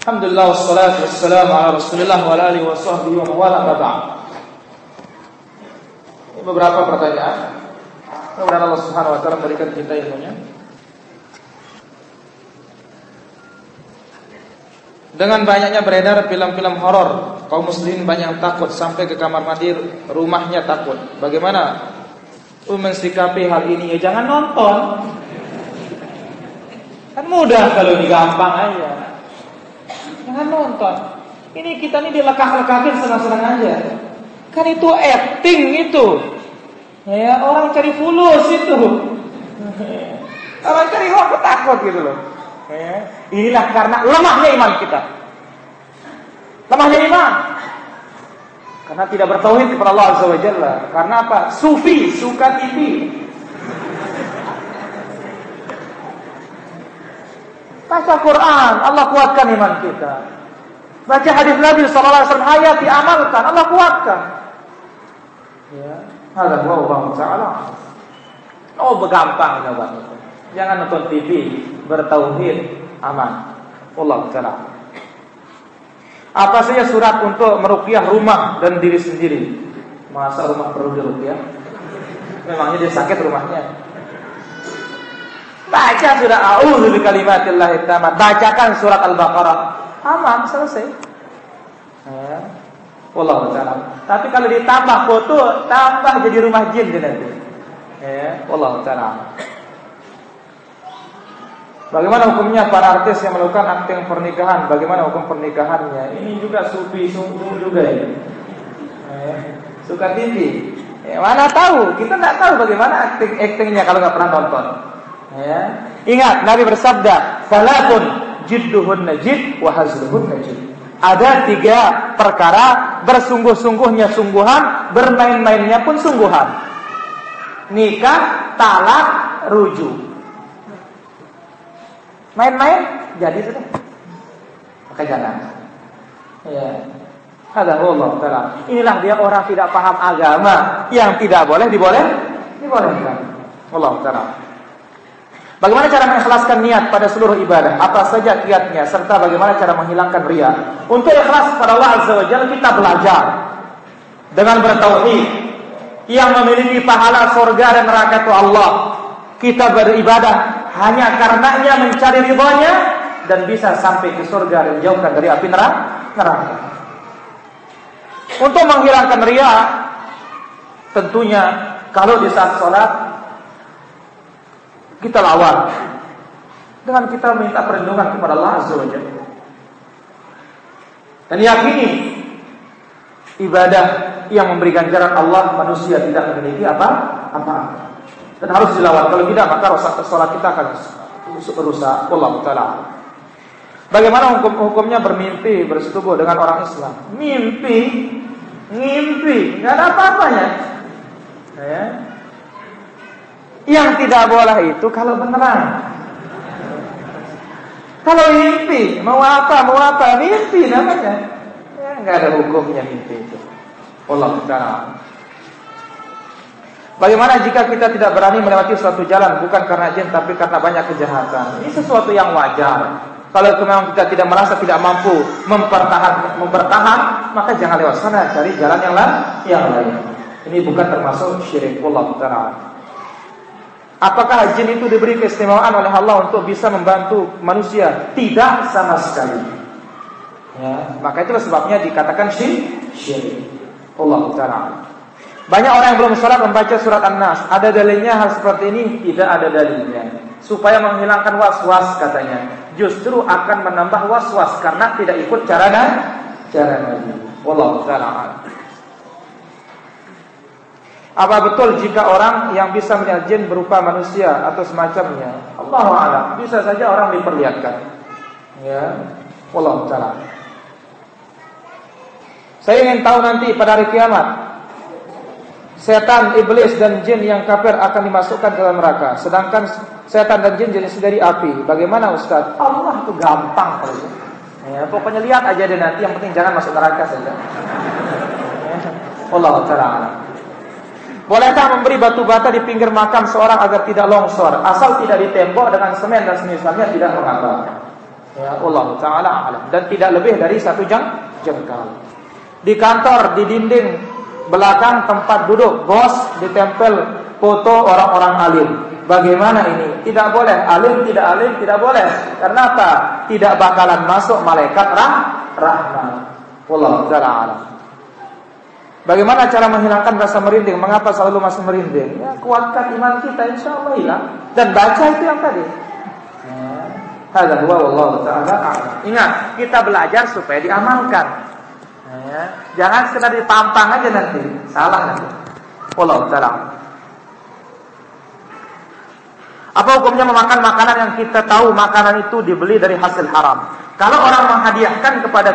Alhamdulillah wassalatu wassalamu ala Rasulillah wa ala alihi wa sahbihi wa mawala ba'd. Beberapa pertanyaan. Mudah-mudahan Allah Subhanahu wa taala memberikan kita ilmunya. Dengan banyaknya beredar film-film horor, kaum muslimin banyak yang takut sampai ke kamar mandi rumahnya takut. Bagaimana mensikapi hal ini? Ya jangan nonton. Kan mudah kalau ini, gampang aja. Jangan nonton. Ini kita nih dilekah-lekahin senang-senang aja. Kan itu acting itu. Ya, orang cari fulus itu. Orang cari horor takut gitu loh. Ya. Inilah karena lemahnya iman kita. Lemahnya iman. Karena tidak bertauhid kepada Allah Azza wa Jalla. Karena apa? Sufi, suka TV. Baca Quran, Allah kuatkan iman kita. Baca hadis Nabi sallallahu alaihi wasallam, hayat diamalkan, Allah kuatkan. Ya, ada Allah Taala. Oh, begampang jawabannya. Jangan nonton TV, bertauhid, aman. Allah Taala. Apa saja surat untuk meruqyah rumah dan diri sendiri? Masa rumah perlu diruqyah? Memangnya dia sakit rumahnya? Baca surah A'udzu bikalimatillahit tammat. Bacakan surat Al-Baqarah. Aman, selesai. Ya. Wallahu ta'ala. Tapi kalau ditambah foto, tambah jadi rumah jin nanti. Ya, wallahu ta'ala. Bagaimana hukumnya para artis yang melakukan akting pernikahan? Bagaimana hukum pernikahannya? Ini juga sufi sungguh juga ya. Suka TV. Ya, mana tahu? Kita enggak tahu bagaimana aktingnya kalau enggak pernah nonton. Ya. Ingat Nabi bersabda, "Salatun jidduhun najid wa hazluhun najid." Ada 3 perkara bersungguh-sungguhnya sungguhan, bermain-mainnya pun sungguhan. Nikah, talak, rujuk. Main-main jadi sudah. Maka jangan. Ya. Ada Allah Taala. Inilah dia orang tidak paham agama yang tidak boleh dibolehkan. Allah Taala. Bagaimana cara mengikhlaskan niat pada seluruh ibadah? Apa saja kiatnya? Serta bagaimana cara menghilangkan riya? Untuk ikhlas pada Allah Azza wa Jalla kita belajar dengan bertauhid. Yang memiliki pahala surga dan neraka itu Allah. Kita beribadah hanya karenanya mencari ridhonya dan bisa sampai ke surga dan jauhkan dari api neraka. Untuk menghilangkan riya, tentunya kalau di saat sholat kita lawan dengan kita minta perlindungan kepada Allah Azza wa Jalla. Dan yakini ibadah yang memberi ganjaran Allah manusia tidak memiliki apa-apa. Dan harus dilawan. Kalau tidak maka salat kita akan rusak. Wallahu taala. Bagaimana hukumnya bermimpi bersetubuh dengan orang Islam? Ngimpi, enggak ada apa-apanya. Ya. Yang tidak boleh itu kalau beneran. Kalau mimpi, mau apa, mimpi namanya. Ya, enggak ada hukumnya mimpi itu. Allah Ta'ala. Bagaimana jika kita tidak berani melewati suatu jalan bukan karena jin tapi karena banyak kejahatan? Ini sesuatu yang wajar. Kalau memang kita tidak merasa tidak mampu mempertahan, maka jangan lewat sana, cari jalan yang lain. Ini bukan termasuk syirik. Allah Ta'ala. Apakah jin itu diberi keistimewaan oleh Allah untuk bisa membantu manusia? Tidak sama sekali. Ya, maka itulah sebabnya dikatakan syirik. Allah Ta'ala. Banyak orang yang belum sholat membaca surat An-Nas. Ada dalilnya hal seperti ini? Tidak ada dalilnya. Supaya menghilangkan was-was katanya. Justru akan menambah was-was karena tidak ikut cara Nabi. Allah Ta'ala. Apa betul jika orang yang bisa melihat jin berupa manusia atau semacamnya? Allahu a'lam. Bisa saja orang diperlihatkan. Ya, wallahu ta'ala. Saya ingin tahu nanti pada hari kiamat, setan, iblis dan jin yang kafir akan dimasukkan ke dalam neraka. Sedangkan setan dan jin jenis dari api. Bagaimana Ustaz? Allah itu gampang kalau itu. Ya, pokoknya lihat aja deh nanti. Yang penting jangan masuk neraka saja. Ya, wallahu ta'ala. Bolehkah memberi batu bata di pinggir makam seorang agar tidak longsor, asal tidak ditembok dengan semen dan semisalnya tidak mengapa? Ya, Allah Ta'ala alam. Dan tidak lebih dari 1 jengkal. Di kantor, di dinding belakang tempat duduk bos ditempel foto orang-orang alim. Bagaimana ini? Tidak boleh. Alim tidak boleh. Karena apa? Tidak bakalan masuk malaikat rahmat. Allah Ta'ala alam. Bagaimana cara menghilangkan rasa merinding? Mengapa selalu masih merinding? Ya, kuatkan iman kita, insya Allah hilang. Dan baca itu yang tadi. Hadza huwa wallahu ta'ala a'lam. Ingat, kita belajar supaya diamalkan. Ya, jangan sekedar ditampang aja nanti. Salah nanti. Wallahu ta'ala. Apa hukumnya memakan makanan yang kita tahu makanan itu dibeli dari hasil haram? Kalau orang menghadiahkan kepada